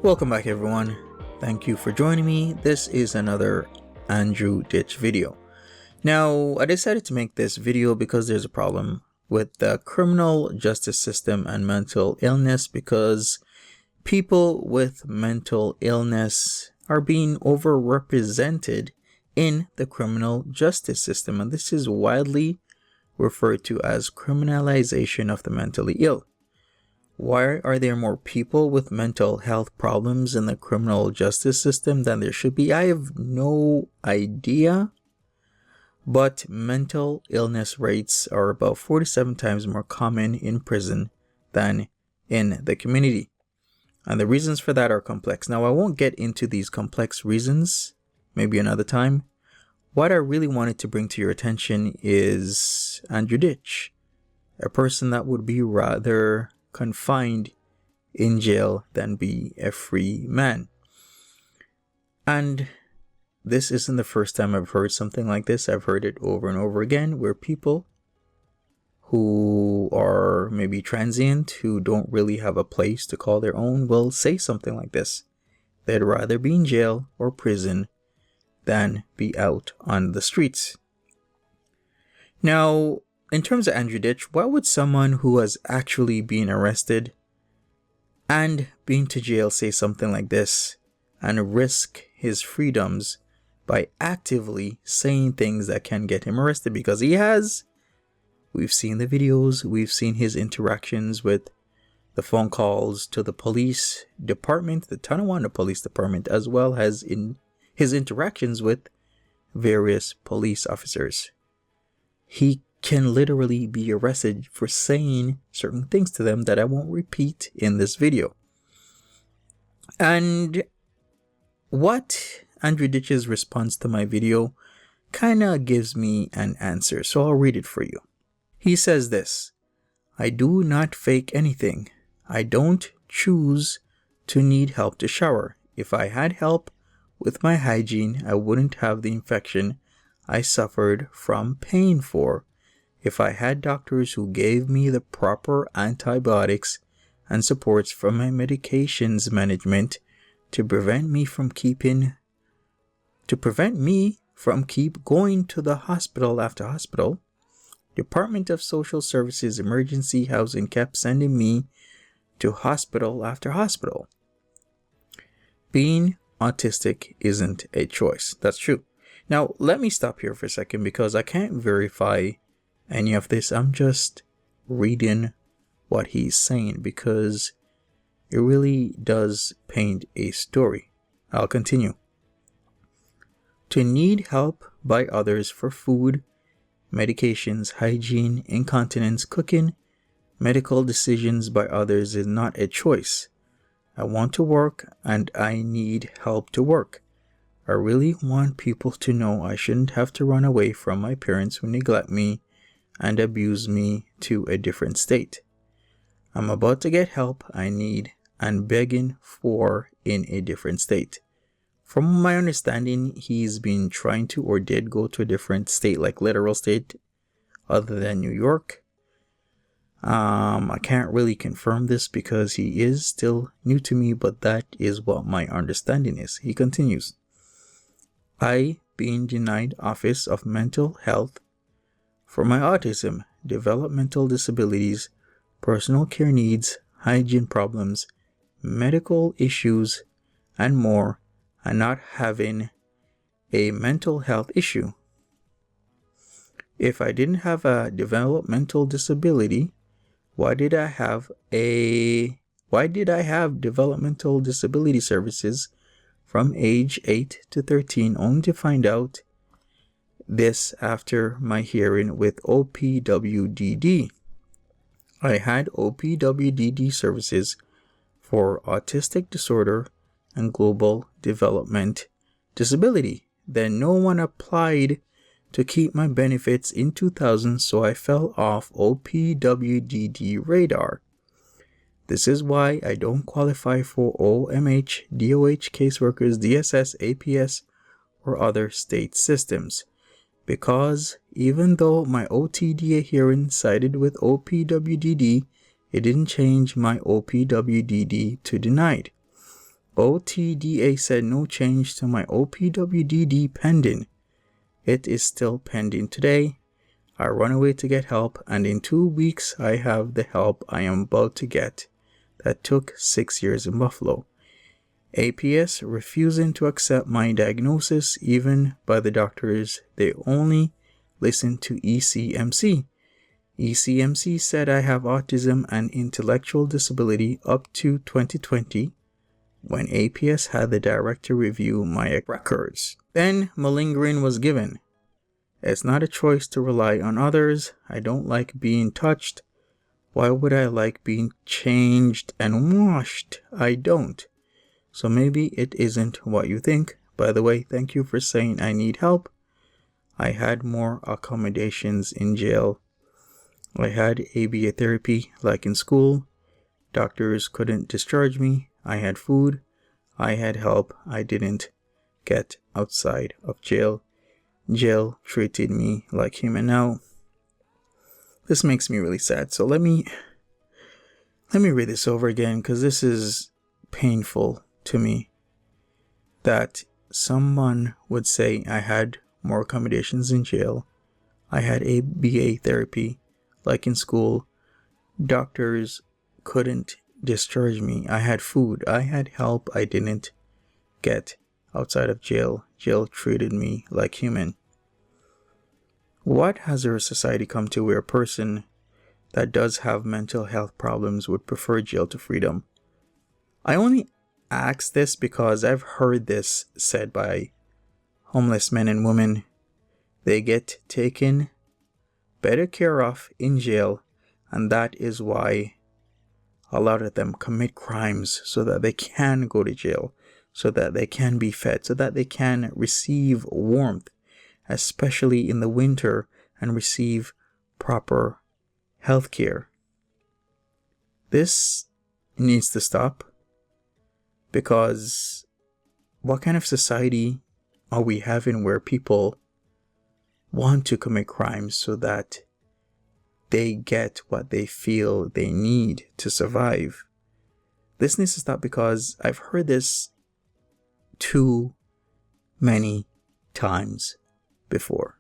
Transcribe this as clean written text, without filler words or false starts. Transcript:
Welcome back everyone. Thank you for joining me. This is another Andrew Ditch video. Now, I decided to make this video because there's a problem with the criminal justice system and mental illness, because people with mental illness are being overrepresented in the criminal justice system, and this is widely referred to as criminalization of the mentally ill. Why are there more people with mental health problems in the criminal justice system than there should be? I have no idea, but mental illness rates are about 47 times more common in prison than in the community. And the reasons for that are complex. Now, I won't get into these complex reasons, maybe another time. What I really wanted to bring to your attention is Andrew Ditch, a person that would be rather confined in jail than be a free man. And this isn't the first time I've heard something like this. I've heard it over and over again, where people who are maybe transient, who don't really have a place to call their own, will say something like this. They'd rather be in jail or prison than be out on the streets. Now, in terms of Andrew Ditch, why would someone who has actually been arrested and been to jail say something like this and risk his freedoms by actively saying things that can get him arrested? Because he has. We've seen the videos, we've seen his interactions with the phone calls to the police department, the Tonawanda Police Department, as well as in his interactions with various police officers. He can literally be arrested for saying certain things to them that I won't repeat in this video. And what Andrew Ditch's response to my video kind of gives me an answer, so I'll read it for you. He says this: "I do not fake anything. I don't choose to need help to shower. If I had help with my hygiene, I wouldn't have the infection I suffered from paying for. If I had doctors who gave me the proper antibiotics and supports from my medications management to prevent me from keep going to the hospital after hospital, Department of Social Services emergency housing kept sending me to hospital after hospital. Being autistic isn't a choice." That's true. Now, let me stop here for a second, because I can't verify any of this. I'm just reading what he's saying because it really does paint a story. I'll continue. "To need help by others for food, medications, hygiene, incontinence, cooking, medical decisions by others is not a choice. I want to work and I need help to work. I really want people to know I shouldn't have to run away from my parents who neglect me and abuse me to a different state. I'm about to get help I need and begging for in a different state." From my understanding, he's been trying to, or did go to a different state, like literal state, other than New York. I can't really confirm this because he is still new to me, but that is what my understanding is. He continues, "I being denied Office of Mental Health for my autism, developmental disabilities, personal care needs, hygiene problems, medical issues, and more, and not having a mental health issue. If I didn't have a developmental disability, why did I have developmental disability services from age 8 to 13, only to find out this after my hearing with OPWDD. I had OPWDD services for autistic disorder and global development disability. Then no one applied to keep my benefits in 2000, so I fell off OPWDD radar. This is why I don't qualify for OMH, DOH caseworkers, DSS, APS, or other state systems. Because even though my OTDA hearing sided with OPWDD, it didn't change my OPWDD to denied. OTDA said no change to my OPWDD pending. It is still pending today. I run away to get help, and in 2 weeks I have the help I am about to get that took 6 years in Buffalo. APS refusing to accept my diagnosis even by the doctors. They only listen to ECMC. ECMC said I have autism and intellectual disability up to 2020 when APS had the director review my records. Then malingering was given. It's not a choice to rely on others. I don't like being touched. Why would I like being changed and washed? I don't. So maybe it isn't what you think. By the way, thank you for saying I need help. I had more accommodations in jail. I had ABA therapy like in school. Doctors couldn't discharge me. I had food. I had help I didn't get outside of jail. Jail treated me like human. Now, this makes me really sad. So let me read this over again, because this is painful to me that someone would say I had more accommodations in jail. I had ABA therapy like in school. Doctors couldn't discharge me. I had food. I had help I didn't get outside of jail. Jail treated me like human. What has our society come to where a person that does have mental health problems would prefer jail to freedom? I only ask this because I've heard this said by homeless men and women. They get taken better care of in jail, and that is why a lot of them commit crimes, so that they can go to jail, so that they can be fed, so that they can receive warmth, especially in the winter, and receive proper health care. This needs to stop, because what kind of society are we having where people want to commit crimes so that they get what they feel they need to survive? This needs to stop, because I've heard this too many times before.